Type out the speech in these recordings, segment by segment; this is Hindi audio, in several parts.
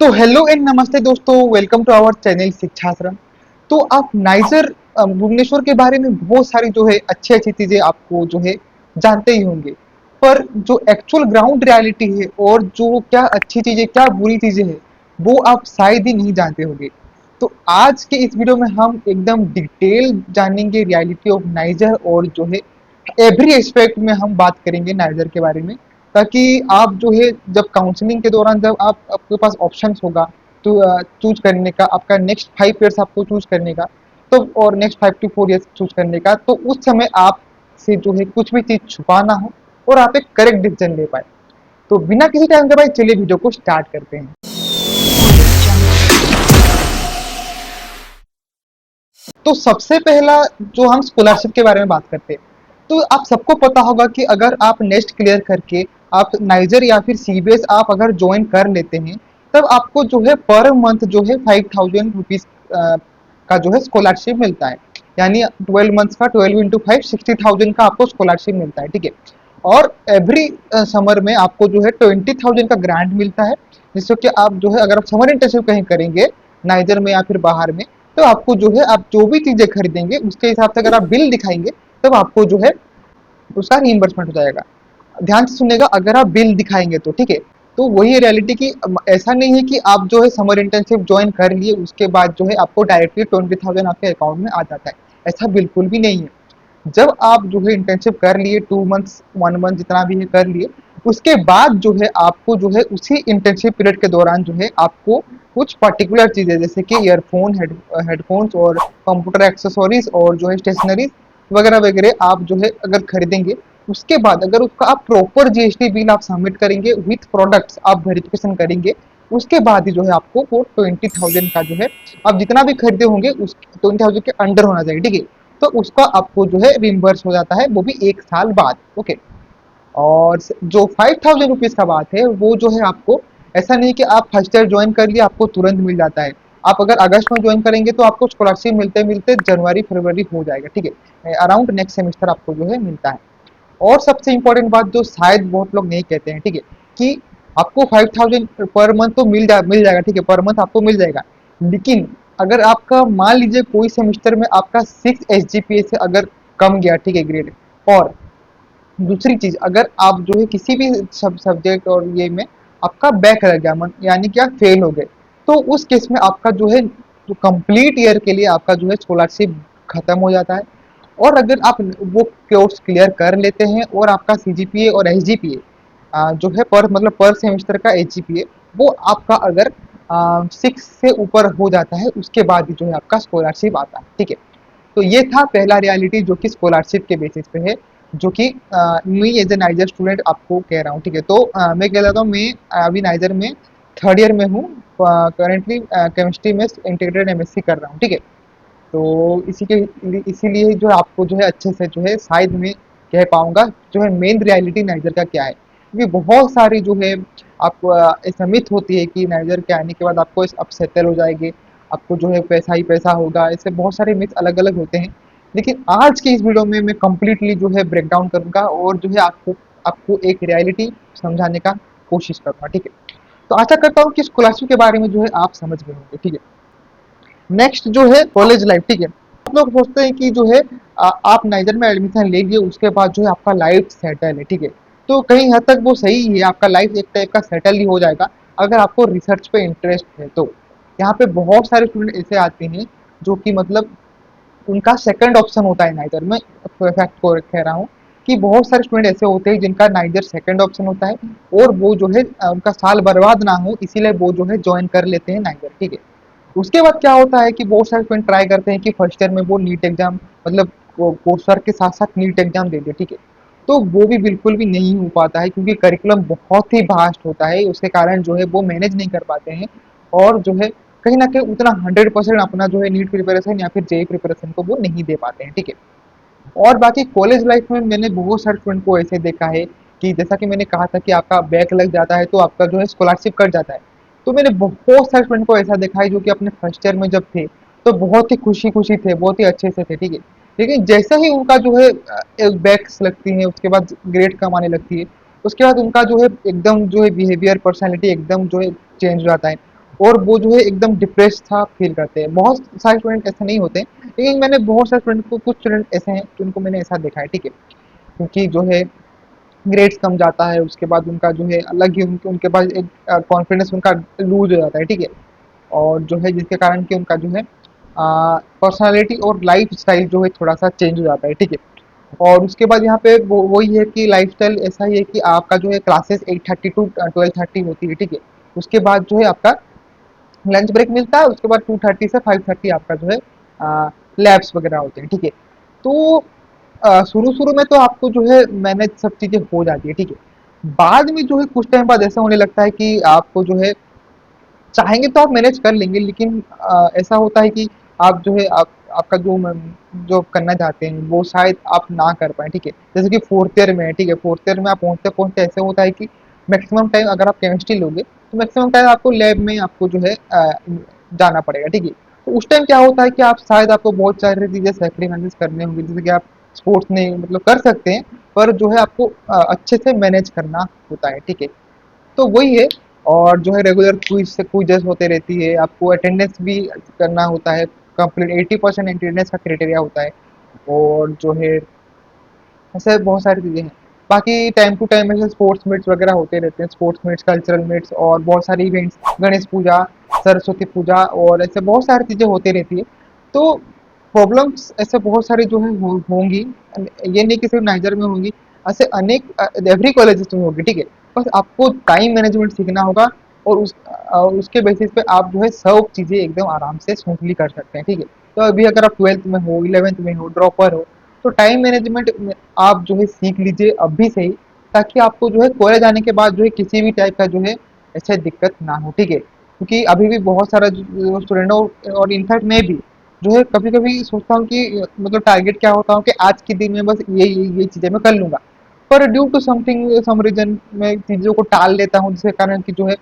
तो हेलो एंड नमस्ते दोस्तों, वेलकम टू आवर चैनल शिक्षाश्रम। तो आप नाइजर भुवनेश्वर के बारे में बहुत सारी जो है अच्छी अच्छी चीजें आपको जो है जानते ही होंगे। पर जो एक्चुअल ग्राउंड रियलिटी है और जो क्या अच्छी चीजें क्या बुरी चीजें हैं वो आप शायद ही नहीं जानते होंगे। तो आज के इस वीडियो में हम एकदम डिटेल जानेंगे रियलिटी ऑफ नाइजर और जो है एवरी एस्पेक्ट में हम बात करेंगे नाइजर के बारे में, ताकि आप जो है जब काउंसलिंग के दौरान जब आप आपके पास ऑप्शंस होगा तो चूज करने का, आपका नेक्स्ट 5 ईयर्स आपको चूज करने का, तो और नेक्स्ट 5 to 4 ईयर्स चूज करने का, तो उस समय आप से जो है कुछ भी चीज छुपा ना हो और आप एक करेक्ट डिसीजन ले पाए। तो बिना किसी टाइम के भाई चलिए वीडियो को स्टार्ट करते हैं। तो सबसे पहला जो हम स्कॉलरशिप के बारे में बात करते हैं, तो आप सबको पता होगा कि अगर आप नेक्स्ट क्लियर करके आप नाइजर या फिर सीबीएस आप अगर ज्वाइन कर लेते हैं, तब आपको जो है पर मंथ जो है 5,000 रुपीज का जो है स्कॉलरशिप मिलता है। यानी 12 मंथ्स का 12 into 5 60,000 का आपको स्कॉलरशिप मिलता है, ठीक है। और एवरी समर में आपको जो है 20,000 का ग्रांट मिलता है, जिससे कि आप जो है अगर आप समर इंटर्नशिप कहीं करेंगे नाइजर में या फिर बाहर में, तो आपको जो है आप जो भी चीजें खरीदेंगे उसके हिसाब से अगर आप बिल दिखाएंगे तब आपको जो है उसका रीइंबर्समेंट हो जाएगा। ध्यान से सुनेगा, अगर आप बिल दिखाएंगे तो ठीक है। तो वही रियलिटी की ऐसा नहीं है कि आप जो है समर इंटर्नशिप ज्वाइन कर लिए उसके बाद जो है आपको डायरेक्टली 20,000 आपके अकाउंट में आ जाता है। ऐसा बिल्कुल भी नहीं है। जब आप जो है इंटर्नशिप कर लिए 2 मंथ्स 1 मंथ जितना भी है कर लिए, उसके बाद जो है आपको जो है उसी इंटर्नशिप पीरियड के दौरान जो है आपको कुछ पर्टिकुलर चीजें जैसे कि ईयरफोन हेडफोन्स और कंप्यूटर एक्सेसरीज और जो है स्टेशनरीज वगैरह वगैरह आप जो है अगर खरीदेंगे, उसके बाद अगर उसका आप प्रॉपर जीएसटी बिल आप सबमिट करेंगे विथ प्रोडक्ट्स आप वेरिफिकेशन करेंगे, उसके बाद ही जो है आपको वो 20,000 का जो है आप जितना भी खरीदे होंगे उस 20,000 के अंडर होना चाहिए, ठीक है। तो उसका आपको जो है रिम्बर्स हो जाता है, वो भी 1 साल बाद, ओके। और जो 5,000 रुपीज का बात है वो जो है आपको ऐसा नहीं कि आप फर्स्ट ईयर ज्वाइन कर लिए आपको तुरंत मिल जाता है। आप अगर अगस्त में ज्वाइन करेंगे तो आपको स्कॉलरशिप मिलते मिलते जनवरी फरवरी हो जाएगा, ठीक है। अराउंड नेक्स्ट सेमेस्टर आपको जो है मिलता है। और सबसे इंपॉर्टेंट बात जो शायद बहुत लोग नहीं कहते हैं, ठीक है, कि आपको 5,000 पर मंथ तो मिल जाएगा, ठीक है, पर मंथ आपको मिल जाएगा। लेकिन अगर आपका मान लीजिए कोई सेमेस्टर में आपका 6 SGPA से अगर कम गया, ठीक है, ग्रेड, और दूसरी चीज अगर आप जो है किसी भी सब सब्जेक्ट और ये में आपका बैक लग गया, यानी कि आप फेल हो गए, तो उस केस में आपका जो है जो कंप्लीट ईयर के लिए आपका जो है स्कॉलरशिप खत्म हो जाता है। और अगर आप वो कोर्स क्लियर कर लेते हैं और आपका सीजीपीए और एसजीपीए जो है पर मतलब पर सेमेस्टर का एसजीपीए वो आपका अगर 6 से ऊपर हो जाता है, उसके बाद ही जो है आपका स्कॉलरशिप आता है, ठीक है। तो ये था पहला रियलिटी जो कि स्कॉलरशिप के बेसिस पे है, जो कि मैं एज ए नाइजर स्टूडेंट आपको कह रहा हूँ, ठीक है। तो मैं कह रहा हूँ मैं अभी नाइजर में थर्ड ईयर में हूँ, करेंटली केमिस्ट्री में इंटीग्रेटेड एमएससी कर रहा हूँ, ठीक है। तो इसीलिए जो आपको जो है अच्छे से जो है शायद मैं कह पाऊंगा जो है मेन रियलिटी नाइजर का क्या है, क्योंकि बहुत सारी जो है आपको ऐसा मिथ होती है कि नाइजर के आने के बाद आपको आप सेटल हो जाएंगे, आपको जो है पैसा ही पैसा होगा, ऐसे बहुत सारे मिथ अलग अलग होते हैं। लेकिन आज की इस वीडियो में मैं कंप्लीटली जो है ब्रेक डाउन करूंगा और जो है आपको आपको एक रियलिटी समझाने का कोशिश करूंगा, ठीक है। तो आशा करता हूँ कि स्कॉलरशिप के बारे में जो है आप समझ गए होंगे, ठीक है। नेक्स्ट जो है कॉलेज लाइफ, ठीक है। आप लोग सोचते हैं कि जो है आप नाइजर में एडमिशन ले लिए उसके बाद जो है आपका लाइफ सेटल है, ठीक है। तो कहीं हद तक वो सही ही है, आपका लाइफ एक टाइप का सेटल ही हो जाएगा अगर आपको रिसर्च पे इंटरेस्ट है तो। यहाँ पे बहुत सारे स्टूडेंट ऐसे आते हैं जो कि मतलब उनका सेकंड ऑप्शन होता है नाइजर में, फैक्ट को कह रहा हूँ कि बहुत सारे स्टूडेंट ऐसे होते हैं जिनका नाइजर सेकंड ऑप्शन होता है, और वो जो है उनका साल बर्बाद ना हो इसीलिए वो जो है ज्वाइन कर लेते हैं नाइजर, ठीक है। उसके बाद क्या होता है कि बहुत सारे स्टूडेंट ट्राई करते हैं कि फर्स्ट ईयर में वो नीट एग्जाम मतलब कोर्स वर्क के साथ साथ नीट एग्जाम दे दे, ठीक है। तो वो भी बिल्कुल भी नहीं हो पाता है क्योंकि करिकुलम बहुत ही वास्ट होता है, उसके कारण जो है वो मैनेज नहीं कर पाते हैं, और जो है कहीं ना कहीं उतना 100% अपना जो है नीट प्रिपरेशन या फिर जेई प्रिपरेशन को वो नहीं दे पाते हैं, ठीक है। और बाकी कॉलेज लाइफ में मैंने बहुत सारे स्टूडेंट को ऐसे देखा है कि जैसा कि मैंने कहा था कि आपका बैक लग जाता है तो आपका जो है स्कॉलरशिप कट जाता है। तो मैंने बहुत सारे स्टूडेंट को ऐसा देखा है जो कि अपने फर्स्ट ईयर में जब थे तो बहुत ही खुशी खुशी थे, बहुत ही अच्छे से थे, ठीक है। लेकिन जैसे ही उनका जो है एक बैक्स लगती है, उसके बाद ग्रेड कम आने लगती है, उसके बाद उनका जो है एकदम जो है बिहेवियर पर्सनैलिटी एकदम जो है चेंज हो जाता है। और वो जो है एकदम डिप्रेस था फील करते हैं। बहुत सारे स्टूडेंट ऐसे नहीं होते, लेकिन मैंने बहुत सारे स्टूडेंट को, कुछ स्टूडेंट ऐसे हैं जिनको मैंने ऐसा देखा है, ठीक है। क्योंकि जो है ग्रेड्स कम जाता है, उसके बाद उनका जो है अलग ही उनके पास एक कॉन्फिडेंस उनका लूज हो जाता है, ठीक है। और जो है जिसके कारण कि उनका जो है पर्सनालिटी और लाइफ स्टाइल जो है थोड़ा सा चेंज हो जाता है, ठीक है। और उसके बाद यहाँ पे वही है कि लाइफ स्टाइल ऐसा ही है कि आपका जो है क्लासेस 8:30 टू 12:30 होती है, ठीक है। उसके बाद जो है आपका लंच ब्रेक मिलता है, उसके बाद 2:30 से 5:30 आपका जो है लैब्स वगैरह होते हैं, ठीक है। तो शुरू शुरू में तो आपको जो है मैनेज सब चीज़ें हो जाती है, ठीक है। बाद में जो है कुछ टाइम बाद ऐसा होने लगता है कि आपको जो है चाहेंगे तो आप मैनेज कर लेंगे, लेकिन ऐसा होता है कि आप जो है आपका जो करना चाहते हैं वो शायद आप ना कर पाए, ठीक है। जैसे कि फोर्थ ईयर में है, ठीक है। फोर्थ ईयर में आप पहुंचते पहुंचते ऐसे होता है कि मैक्सिमम टाइम अगर आप केमिस्ट्री लोगे तो मैक्सिमम टाइम आपको लैब में आपको जो है जाना पड़ेगा, ठीक है। तो उस टाइम क्या होता है कि आप शायद आपको बहुत सारी चीज़ें सेक्रीफाइसेस करने होंगे, जैसे कि आप स्पोर्ट्स नहीं मतलब कर सकते हैं, पर जो है आपको अच्छे से मैनेज करना होता है, ठीक है। तो वही है। और जो है रेगुलर क्विजेस होते रहती है, आपको अटेंडेंस भी करना होता है। कंप्लीट 80% अटेंडेंस का क्राइटेरिया होता है। और जो है ऐसे बहुत सारी चीज़ें हैं। बाकी टाइम टू टाइम ऐसे स्पोर्ट्स मीट्स वगैरह होते रहते हैं, स्पोर्ट्स मीट्स, कल्चरल मीट्स और बहुत सारी इवेंट्स, गणेश पूजा, सरस्वती पूजा और ऐसे बहुत सारी चीज़ें होती रहती है। तो प्रॉब्लम्स ऐसे बहुत सारी जो है होंगी, ये नहीं कि सिर्फ नाइजर में होंगी, ऐसे अनेक एवरी कॉलेजेस में होगी, ठीक है। बस आपको टाइम मैनेजमेंट सीखना होगा, और उसके बेसिस पे आप जो है सब चीज़ें एकदम आराम से स्मूथली कर सकते हैं, ठीक है। तो अभी अगर आप 12th में हो, 11th में हो, ड्रॉपर हो, तो टाइम मैनेजमेंट आप जो है सीख लीजिए अभी से ही, ताकि आपको जो है कॉलेज आने के बाद जो है किसी भी टाइप का जो है ऐसे दिक्कत ना हो, ठीक है। क्योंकि अभी भी बहुत सारा स्टूडेंट और इनफैक्ट मैं भी जो है कभी कभी सोचता हूँ कि मतलब टारगेट क्या होता हूँ कि आज के दिन में बस ये चीज़ें मैं कर लूंगा, पर due to something some reason मैं चीज़ों को टाल लेता हूँ, जिसके कारण कि जो है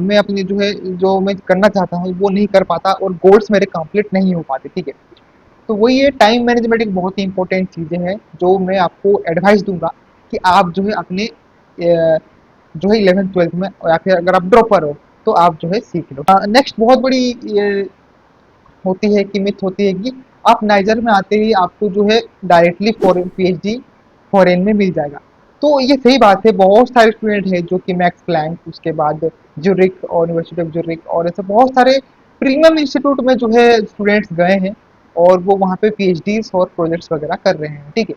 मैं अपनी जो है जो मैं करना चाहता हूँ वो नहीं कर पाता, और गोल्स मेरे कंप्लीट नहीं हो पाते, ठीक है। तो वही है, टाइम मैनेजमेंट एक बहुत ही इंपॉर्टेंट चीज़ें हैं जो मैं आपको एडवाइस दूंगा कि आप जो है अपने जो है 11th 12th में, या फिर अगर आप ड्रॉपर हो तो आप जो है सीख लो। नेक्स्ट बहुत बड़ी ये होती है कि मिथ होती है कि आप नाइजर में आते ही आपको जो है डायरेक्टली फॉरेन पीएचडी फॉरेन में मिल जाएगा। तो ये सही बात है, बहुत सारे स्टूडेंट हैं जो कि मैक्स प्लैंक, उसके बाद ज्यूरिख और यूनिवर्सिटी ऑफ ज्यूरिख और ऐसे बहुत सारे प्रीमियम इंस्टीट्यूट में जो है स्टूडेंट्स गए हैं, और वो वहाँ पे पीएचडीज और प्रोजेक्ट्स वगैरह कर रहे हैं, ठीक है।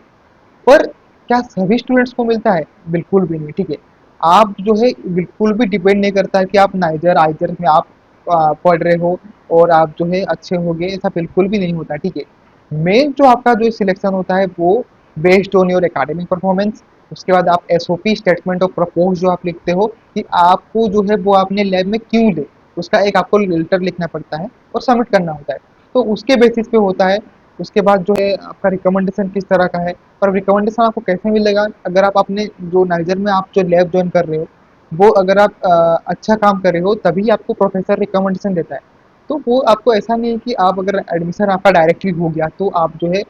पर क्या सभी स्टूडेंट्स को मिलता है? बिल्कुल भी नहीं, ठीक है। आप जो है बिल्कुल भी डिपेंड नहीं करता है कि आप नाइजर आइजर में आप पढ़ रहे हो और आप जो है अच्छे होगे, ऐसा बिल्कुल भी नहीं होता, ठीक है। मेन जो आपका जो सिलेक्शन होता है वो based on your academic performance. उसके बाद आप एसओपी, स्टेटमेंट ऑफ प्रपोज जो आप लिखते हो कि आपको जो है वो आपने लैब में क्यों ले, उसका एक आपको लेटर लिखना पड़ता है और सबमिट करना होता है। तो उसके बेसिस पे होता है। उसके बाद जो है आपका रिकमेंडेशन किस तरह का है, और रिकमेंडेशन आपको कैसे मिलेगा? अगर आप अपने जो नाइजर में आप जो लैब ज्वाइन कर रहे हो वो अगर आप अच्छा काम कर रहे हो तभी आपको प्रोफेसर रिकमेंडेशन देता है। तो वो आपको ऐसा नहीं है कि आप अगर एडमिशन आपका डायरेक्टली हो गया तो आप जो है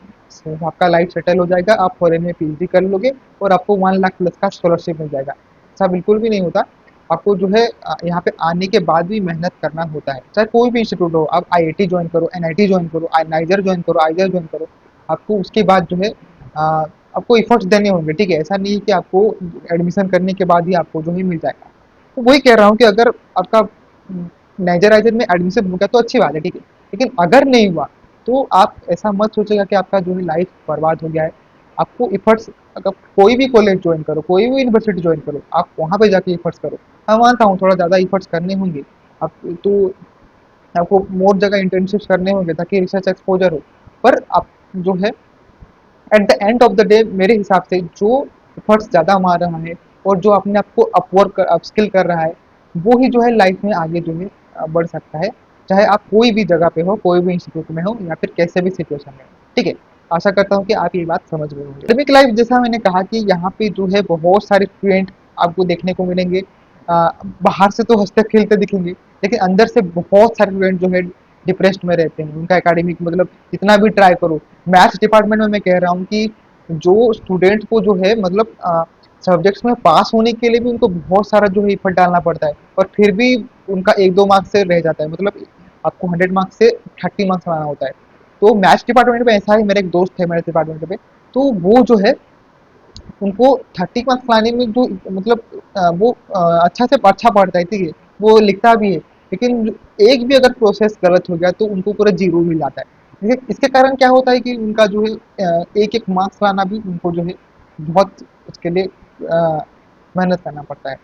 आपका लाइफ सेटल हो जाएगा, आप फॉरेन में पीएचडी कर लोगे और आपको 1 लाख प्लस का स्कॉलरशिप मिल जाएगा। ऐसा बिल्कुल भी नहीं होता। आपको जो है यहाँ पे आने के बाद भी मेहनत करना होता है, चाहे कोई भी इंस्टीट्यूट हो। आप आईआईटी ज्वाइन करो, एनआईटी ज्वाइन करो, नाइजर ज्वाइन करो, आइजर ज्वाइन करो, आपको उसके बाद जो है आपको एफर्ट्स देने होंगे, ठीक है। ऐसा नहीं है कि आपको एडमिशन करने के बाद ही आपको जो है मिल जाएगा। तो वही कह रहा हूँ कि अगर आपका नाइजर में एडमिशन हो गया तो अच्छी बात है, ठीक है। लेकिन अगर नहीं हुआ तो आप ऐसा मत सोचेगा कि आपका जो है लाइफ बर्बाद हो गया है। आपको इफर्ट्स, अगर कोई भी कॉलेज ज्वाइन करो, कोई भी यूनिवर्सिटी ज्वाइन करो, आप वहाँ पे जाके इफर्ट्स करो। मैं मानता हूँ थोड़ा ज़्यादा इफर्ट्स करने होंगे आप, तो आपको मोर जगह इंटर्नशिप्स करने होंगे ताकि रिसर्च एक्सपोजर हो। पर आप जो है at the end of the day मेरे हिसाब से जो एफर्ट्स ज़्यादा मार रहा है और जो अपने आप को अपवर्क अपस्किल कर रहा है, वो ही जो है लाइफ में आगे जो है बढ़ सकता है। चाहे आप कोई भी जगह पे हो, कोई भी इंस्टीट्यूट में हो, या फिर कैसे भी सिचुएशन में हो, ठीक है। आशा करता हूँ कि आप ये बात समझ गए होंगे। एकेडमिक लाइफ, जैसा मैंने कहा कि यहाँ पे जो है बहुत सारे स्टूडेंट आपको देखने को मिलेंगे। बाहर से तो हंसते खेलते दिखेंगे, लेकिन अंदर से बहुत सारे स्टूडेंट जो है डिप्रेस्ड में रहते हैं। उनका एकेडमिक मतलब जितना भी ट्राई करो, मैथ्स डिपार्टमेंट में मैं कह रहा हूँ कि जो स्टूडेंट को जो है मतलब सब्जेक्ट्स में पास होने के लिए भी उनको बहुत सारा जो है एफर्ट डालना पड़ता है, और फिर भी उनका 1-2 मार्क्स से रह जाता है, मतलब आपको 100 मार्क्स से 30 मार्क्स लाना होता है। तो मैथ्स डिपार्टमेंट में ऐसा ही, मेरा एक दोस्त है मैथ्स डिपार्टमेंट में, तो वो जो है उनको 30 मार्क्स लाने में जो मतलब वो अच्छा से अच्छा पढ़ता है, ठीक है, वो लिखता भी है, लेकिन एक भी अगर प्रोसेस गलत हो गया तो उनको पूरा जीरो मिल जाता है। इसके कारण क्या होता है कि उनका जो है एक एक मार्क्स लाना भी उनको जो है बहुत उसके लिए मेहनत करना पड़ता है।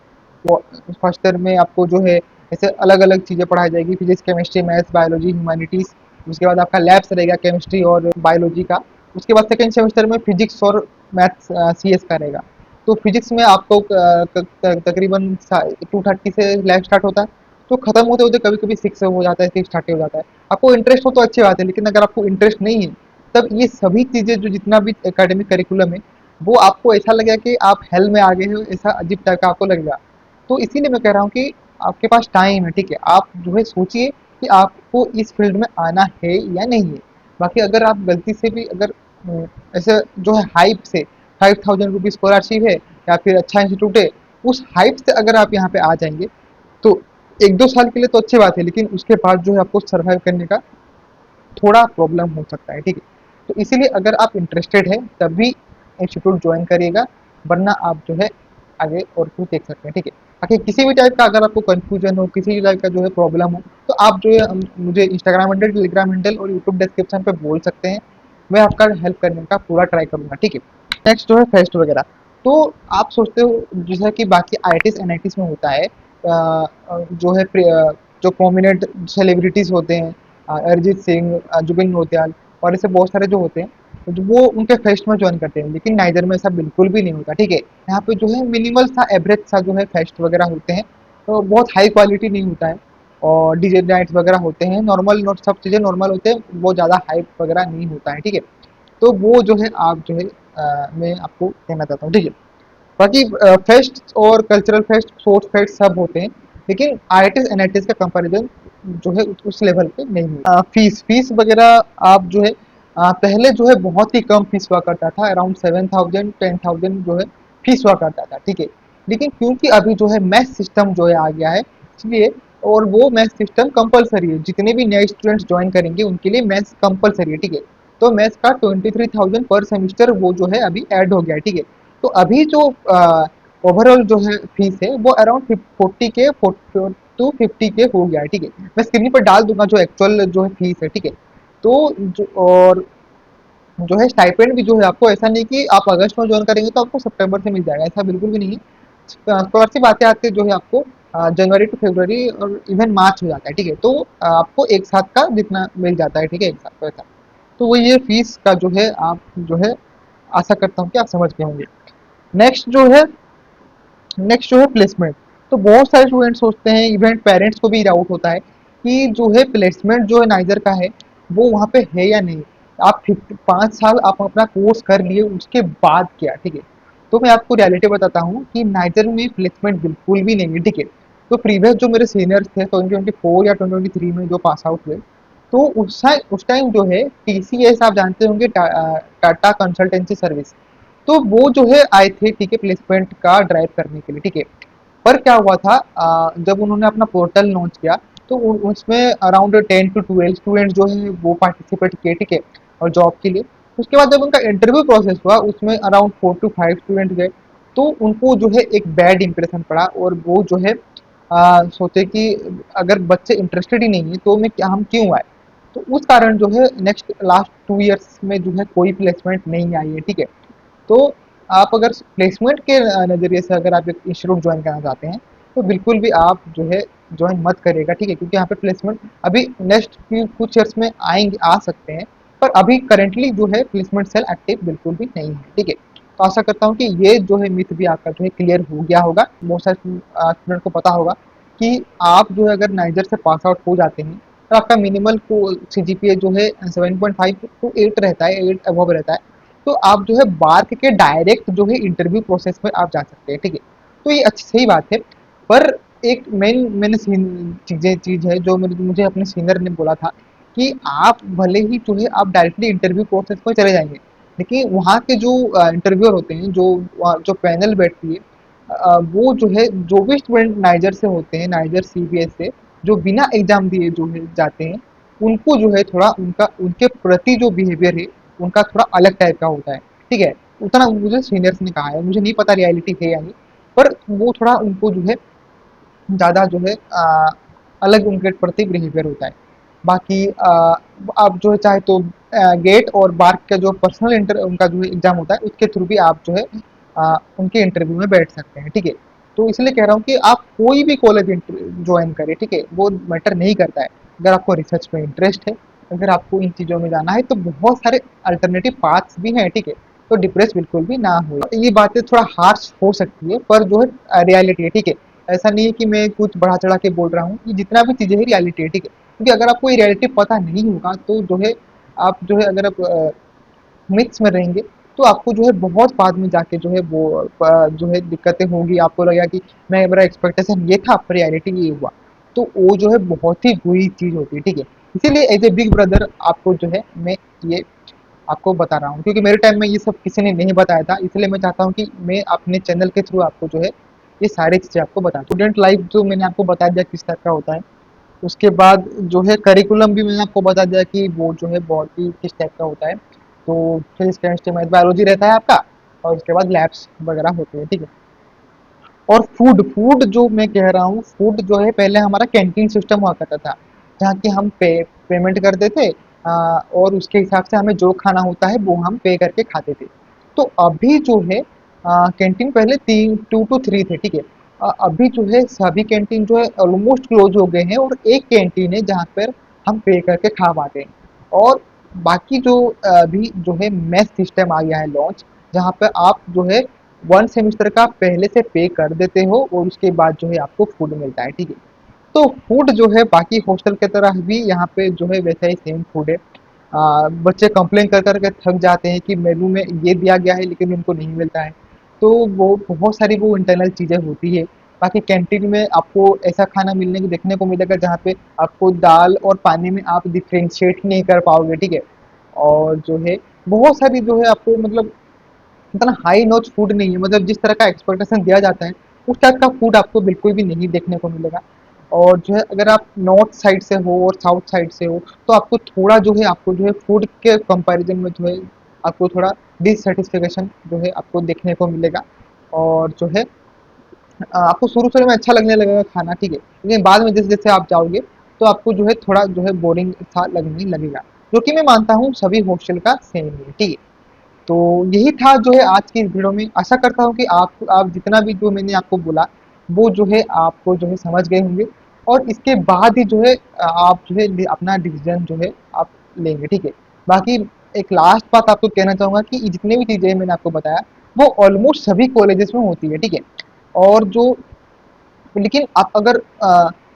वो फर्स्ट ईयर में आपको जो है ऐसे अलग अलग चीज़ें पढ़ाई जाएगी, physics, chemistry, maths, biology, humanities. उसके बाद आपका लैब्स रहेगा केमिस्ट्री और बायोलॉजी का। उसके बाद सेकेंड सेमेस्टर में फिजिक्स और मैथ्स सीएस का रहेगा। तो फिजिक्स में आपको तकरीबन 2:30 से लैब स्टार्ट होता है, तो खत्म होते होते कभी कभी 6 हो जाता है, 6:30 हो जाता है। आपको इंटरेस्ट हो तो अच्छी बात है, लेकिन अगर आपको इंटरेस्ट नहीं है, तब ये सभी चीज़ें जो जितना भी एकेडमिक करिकुलम है, वो आपको ऐसा लगेगा कि आप हेल में आ गए हो, ऐसा अजीब टाइप का आपको लगेगा। तो इसीलिए मैं कह रहा हूँ कि आपके पास टाइम है, ठीक है, आप जो है सोचिए कि आपको इस फील्ड में आना है या नहीं है। बाकी अगर आप गलती से भी अगर ऐसे जो है हाइप से 5,000 रुपीज स्कॉलरशिप है या फिर अच्छा इंस्टीट्यूट है, उस हाइप से अगर आप यहाँ पे आ जाएंगे, तो 1-2 साल के लिए तो अच्छी बात है, लेकिन उसके बाद जो है आपको सर्वाइव करने का थोड़ा प्रॉब्लम हो सकता है, ठीक है। तो इसीलिए अगर आप इंटरेस्टेड है तभी इंस्टीट्यूट ज्वाइन करिएगा, वरना आप जो है आगे और कुछ देख सकते हैं, ठीक है। बाकी किसी भी टाइप का अगर आपको कंफ्यूजन हो, किसी भी टाइप का जो है प्रॉब्लम हो, तो आप जो है मुझे इंस्टाग्राम हैंडल, टेलीग्राम हैंडल और यूट्यूब डिस्क्रिप्शन पे बोल सकते हैं। मैं आपका हेल्प करने का पूरा ट्राई करूंगा, ठीक है। नेक्स्ट जो है फेस्ट वगैरह, तो आप सोचते हो जैसा कि बाकी आईआईटीज एनआईटीज में होता है, जो है जो प्रोमिनेंट सेलिब्रिटीज होते हैं, अरिजीत सिंह, जुबिन नौटियाल और ऐसे बहुत सारे जो होते हैं, तो जो वो उनके फेस्ट में ज्वाइन करते हैं, लेकिन नाइजर में ऐसा बिल्कुल भी नहीं होता, ठीक है। यहाँ पे जो है मिनिमल सा एवरेज सा जो है फेस्ट वगैरह होते हैं, तो बहुत हाई क्वालिटी नहीं होता है, और डीजे नाइट्स वगैरह होते हैं नॉर्मल, नोट सब चीज़ें नॉर्मल होते हैं, वो ज़्यादा हाइप वगैरह नहीं होता है, ठीक है। तो वो जो है आप जो है मैं आपको कहना चाहता हूँ, ठीक है। बाकी फेस्ट और कल्चरल फेस्ट, स्पोर्ट्स फेस्ट सब होते हैं, लेकिन आईआईटीज एनआईटीज का कंपैरिजन जो है उस लेवल पे नहीं है। फीस फीस वगैरह आप जो है पहले जो है बहुत ही कम फीस हुआ करता था, अराउंड 7,000 10,000 जो है फीस हुआ करता था, ठीक है। लेकिन क्योंकि अभी जो है मैथ सिस्टम जो है आ गया है, इसलिए, और वो मैथ सिस्टम कंपलसरी है, जितने भी नए स्टूडेंट्स ज्वाइन करेंगे उनके लिए मैथ्स कंपलसरी है, ठीक है। तो मैथ्स का 23,000 पर सेमिस्टर वो जो है अभी ऐड हो गया है, ठीक है। तो अभी जो ओवरऑल जो है फीस है वो अराउंड 40 के टू 50 के हो गया है, ठीक है। मैं स्क्रीन पर डाल दूंगा जो एक्चुअल जो है फीस है, ठीक है। तो और जो है स्टाइपेंड भी जो है आपको ऐसा नहीं कि आप अगस्त में ज्वाइन करेंगे तो आपको सितंबर से मिल जाएगा, ऐसा बिल्कुल भी नहीं है। स्कॉलरशिप आते आते जो है आपको जनवरी टू फरवरी और इवन मार्च हो जाता है, ठीक है। तो आपको एक साथ का जितना मिल जाता है, ठीक है, एक साथ पैसा। तो वो ये फीस का जो है आप जो है आशा करता हूँ कि आप समझ गए होंगे। नेक्स्ट जो है नेक्स्ट जो है प्लेसमेंट। तो बहुत सारे स्टूडेंट सोचते हैं, इवन पेरेंट्स को भी डाउट होता है कि जो है प्लेसमेंट जो है नाइजर का है वो वहाँ पे है या नहीं। आप 5 साल आप अपना कोर्स कर लिए, उसके बाद क्या, ठीक है। तो मैं आपको रियलिटी बताता हूँ कि नाइजर में प्लेसमेंट बिल्कुल भी नहीं है, ठीक है। तो प्रीवियस जो मेरे सीनियर्स थे 2024 या 2023 में जो पास आउट हुए, तो उस टाइम जो है टीसीएस आप जानते होंगे, टाटा कंसल्टेंसी सर्विस, तो वो जो है आए थे, ठीक है, प्लेसमेंट का ड्राइव करने के लिए, ठीक है। पर क्या हुआ था, जब उन्होंने अपना पोर्टल लॉन्च किया, तो उसमें अराउंड 10 to 12 स्टूडेंट जो है वो पार्टिसिपेट किए, ठीक है, और जॉब के लिए। उसके बाद जब उनका इंटरव्यू प्रोसेस हुआ, उसमें अराउंड 4 to 5 स्टूडेंट गए, तो उनको जो है एक बैड इंप्रेशन पड़ा, और वो जो है सोचे कि अगर बच्चे इंटरेस्टेड ही नहीं है तो मैं क्या, हम क्यों आए। तो उस कारण जो है नेक्स्ट लास्ट 2 ईयर्स में जो है कोई प्लेसमेंट नहीं आई है, ठीक है। तो आप अगर प्लेसमेंट के नज़रिए से अगर आप एक इंस्टीट्यूट ज्वाइन करना चाहते हैं, तो बिल्कुल भी आप जो है ज्वाइन मत करिएगा, ठीक है, क्योंकि यहाँ पे प्लेसमेंट अभी नेक्स्ट कुछ ईयर्स में आएंगे, आ सकते हैं, पर अभी करेंटली जो है प्लेसमेंट सेल एक्टिव बिल्कुल भी नहीं है, ठीक है। तो आशा करता हूँ कि ये जो है मिथ भी आपका जो है क्लियर हो गया होगा, बहुत सारे स्टूडेंट को पता होगा कि आप जो है अगर नाइजर से पास आउट हो जाते हैं, तो आपका मिनिमल सीजीपीए जो है 7.5 to 8 रहता है, 8 अबव रहता है। तो आप जो है बार्क के डायरेक्ट जो है इंटरव्यू प्रोसेस में आप जा सकते हैं, ठीक है। तो ये अच्छी सही बात है, पर एक मैंने चीज़ है जो मुझे अपने सीनियर ने बोला था कि आप भले ही जो है आप डायरेक्टली इंटरव्यू प्रोसेस में चले जाएंगे, लेकिन वहाँ के जो इंटरव्यूअर होते हैं, जो पैनल बैठती है, वो जो है जो भी स्टूडेंट नाइजर से होते हैं, नाइजर सीबीएस से, जो बिना एग्जाम दिए जो है जाते हैं, उनको जो है थोड़ा उनका उनके प्रति जो बिहेवियर है उनका थोड़ा अलग टाइप का होता है। ठीक है, उतना मुझे सीनियर्स ने कहा है, मुझे नहीं पता रियलिटी है या नहीं, पर वो थोड़ा उनको जो है ज़्यादा जो है अलग उनके प्रति बिहेवियर होता है। बाकी आप जो है चाहे तो गेट और बार्क का जो पर्सनल इंटर उनका जो एग्जाम होता है उसके थ्रू भी आप जो है उनके इंटरव्यू में बैठ सकते हैं। ठीक है, तो इसलिए कह रहा हूँ कि आप कोई भी कॉलेज ज्वाइन करें, ठीक है, वो मैटर नहीं करता है। अगर आपको रिसर्च में इंटरेस्ट है, अगर आपको इन चीज़ों में जाना है, तो बहुत सारे अल्टरनेटिव पाथ्स भी हैं। ठीक है, तो डिप्रेस बिल्कुल भी ना हो। ये बातें थोड़ा हार्श हो सकती है, पर जो है रियलिटी है। ठीक है, ऐसा नहीं है कि मैं कुछ बढ़ा चढ़ा के बोल रहा हूँ, ये जितना भी चीज़ें हैं रियलिटी है। ठीक है, क्योंकि अगर आपको ये रियलिटी पता नहीं होगा तो जो है आप जो है अगर आप मिक्स में रहेंगे तो आपको जो है बहुत बाद में जाके जो है वो जो है दिक्कतें होगी। आपको लगेगा कि मैं मेरा एक्सपेक्टेशन ये था पर रियलिटी ये हुआ, तो वो जो है बहुत ही बुरी चीज़ होती है। ठीक है, इसीलिए एज ए बिग ब्रदर आपको जो है मैं ये आपको बता रहा हूँ, क्योंकि मेरे टाइम में ये सब किसी ने नहीं बताया था, इसलिए मैं चाहता हूँ कि मैं अपने चैनल के थ्रू आपको जो है ये सारी चीज़ें आपको बता दूँ। स्टूडेंट लाइफ जो मैंने आपको बता दिया किस टाइप का होता है, उसके बाद जो है करिकुलम भी मैंने आपको बता दिया कि वो जो है बहुत ही किस टाइप का होता है। तो फिजिक्स केमिस्ट्री मैथ बायोलॉजी रहता है आपका, और उसके बाद लैब्स वगैरह होते हैं। ठीक है, और फूड फूड जो मैं कह रहा हूँ, फूड जो है पहले हमारा कैंटीन सिस्टम हुआ करता था, जहाँ कि हम पेमेंट करते थे, और उसके हिसाब से हमें जो खाना होता है वो हम पे करके खाते थे। तो अभी जो है कैंटीन पहले 2 to 3 थे। ठीक है, अभी जो है सभी कैंटीन जो है ऑलमोस्ट क्लोज हो गए हैं, और एक कैंटीन है जहाँ पर हम पे करके खा पाते हैं। और बाकी जो अभी जो है मेस सिस्टम आ गया है लॉन्च, जहाँ पर आप जो है 1 सेमेस्टर का पहले से पे कर देते हो और उसके बाद जो है आपको फूड मिलता है। ठीक है, तो फूड जो है बाकी हॉस्टल की तरह भी यहाँ पे जो है वैसा ही सेम फूड है। बच्चे कंप्लेन कर कर के थक जाते हैं कि मेनू में ये दिया गया है लेकिन उनको नहीं मिलता है। तो वो बहुत सारी वो इंटरनल चीज़ें होती है। बाकी कैंटीन में आपको ऐसा खाना मिलने को देखने को मिलेगा जहाँ पे आपको दाल और पानी में आप डिफ्रेंशिएट नहीं कर पाओगे। ठीक है, और जो है बहुत सारी जो है आपको मतलब इतना हाई नॉच फूड नहीं है, मतलब जिस तरह का एक्सपेक्टेशन दिया जाता है उस टाइप का फूड आपको बिल्कुल भी नहीं देखने को मिलेगा। और जो है अगर आप नॉर्थ साइड से हो और साउथ साइड से हो, तो आपको थोड़ा जो है आपको जो है फूड के कंपैरिजन में जो है आपको थोड़ा डिससेटिस्फेक्शन जो है आपको देखने को मिलेगा। और जो है आपको शुरू शुरू में अच्छा लगने लगेगा खाना। ठीक है, लेकिन बाद में जैसे जैसे आप जाओगे तो आपको जो है थोड़ा जो है बोरिंग सा लगने लगेगा, जो कि मैं मानता हूँ सभी हॉस्टल का सेम है। ठीक है, तो यही था जो है आज की इस वीडियो में। आशा करता हूँ कि आप जितना भी जो मैंने आपको बोला वो जो है आपको जो है समझ गए होंगे, और इसके बाद ही जो है आप जो है अपना डिसीजन जो है आप लेंगे। ठीक है, बाकी एक लास्ट बात आपको कहना चाहूँगा कि ये जितनी भी चीज़ें मैंने आपको बताया वो ऑलमोस्ट सभी कॉलेजेस में होती है। ठीक है, और जो लेकिन आप अगर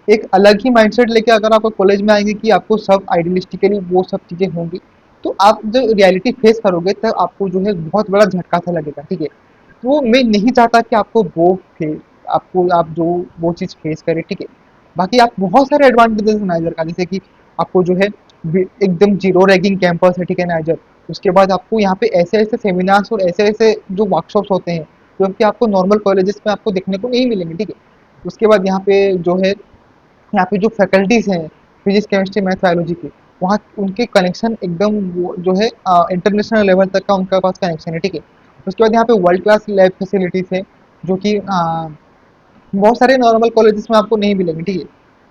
एक अलग ही माइंडसेट लेके अगर आप कॉलेज में आएंगे कि आपको सब आइडियलिस्टिकली वो सब चीज़ें होंगी, तो आप जो रियलिटी फेस करोगे तब आपको जो है बहुत बड़ा झटका सा लगेगा। ठीक है, तो मैं नहीं चाहता कि आपको वो फे आपको आप जो वो चीज़ फेस करें। ठीक है, बाकी आप बहुत सारे एडवांटेजेस हैं नाइजर का, जैसे कि आपको जो है एकदम जीरो रैगिंग कैंपस है। ठीक है नाइजर, उसके बाद आपको यहाँ पे ऐसे ऐसे सेमिनार्स और ऐसे ऐसे जो वर्कशॉप्स होते हैं जो कि आपको नॉर्मल कॉलेजेस में आपको देखने को नहीं मिलेंगे। ठीक है, उसके बाद यहाँ पे जो है यहाँ पे जो फैकल्टीज़ हैं फिजिक्स केमिस्ट्री मैथ बायोलॉजी के, वहाँ उनके कनेक्शन एकदम वो जो है इंटरनेशनल लेवल तक का उनका पास कनेक्शन है। ठीक है, उसके बाद यहाँ पे वर्ल्ड क्लास लैब फैसिलिटीज़ है जो कि बहुत सारे नॉर्मल कॉलेजेस में आपको नहीं मिलेंगे। ठीक है,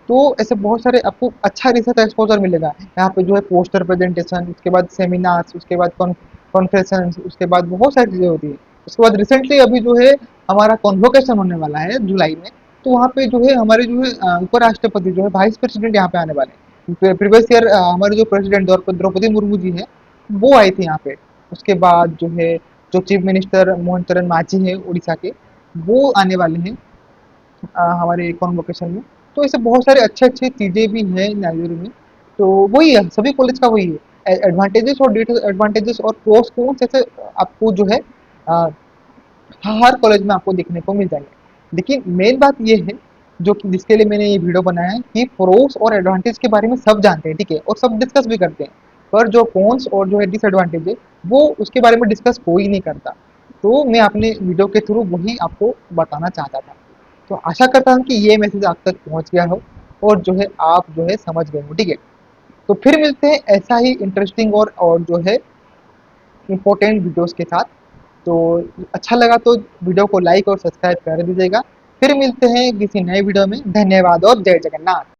तो ऐसे बहुत सारे आपको अच्छा रिसर्च एक्सपोजर मिलेगा यहाँ पे जो है पोस्टर प्रेजेंटेशन, उसके बाद सेमिनार्स, उसके बाद कॉन्फ्रेंसेस, उसके बाद बहुत सारी चीज़ें होती है। उसके बाद रिसेंटली अभी जो है हमारा कॉन्वोकेशन होने वाला है जुलाई में, तो वहाँ पे जो है हमारे जो है उपराष्ट्रपति जो है वाइस प्रेसिडेंट यहाँ पे आने वाले हैं। प्रीवियस ईयर हमारे जो प्रेसिडेंट द्रौपदी मुर्मू जी हैं वो आए थे यहाँ पे। उसके बाद जो है जो चीफ मिनिस्टर मोहन चरण मांझी हैं उड़ीसा के, वो आने वाले हैं हमारे कॉन्वोकेशन में। तो ऐसे बहुत सारे अच्छे अच्छे चीज़ें भी हैं नाइजर में। तो वही है, सभी कॉलेज का वही है, एडवांटेजेस और एडवांटेजेस और प्रोस कॉन्स ऐसे आपको जो है अ, हर कॉलेज में आपको देखने को मिल जाएंगे। लेकिन मेन बात ये है जो कि जिसके लिए मैंने ये वीडियो बनाया है कि प्रोस और एडवांटेज के बारे में सब जानते हैं। ठीक है, और सब डिस्कस भी करते हैं। पर जो कॉन्स और जो है डिसएडवांटेज है वो उसके बारे में डिस्कस हो ही नहीं करता। तो मैं अपने वीडियो के थ्रू वही आपको बताना चाहता था। तो आशा करता हूँ कि ये मैसेज आप तक पहुँच गया हो और जो है आप जो है समझ गए हो, ठीक है। तो फिर मिलते हैं ऐसा ही इंटरेस्टिंग और जो है इम्पोर्टेंट वीडियोस के साथ। तो अच्छा लगा तो वीडियो को लाइक और सब्सक्राइब कर दीजिएगा। फिर मिलते हैं किसी नए वीडियो में। धन्यवाद और जय जगन्नाथ।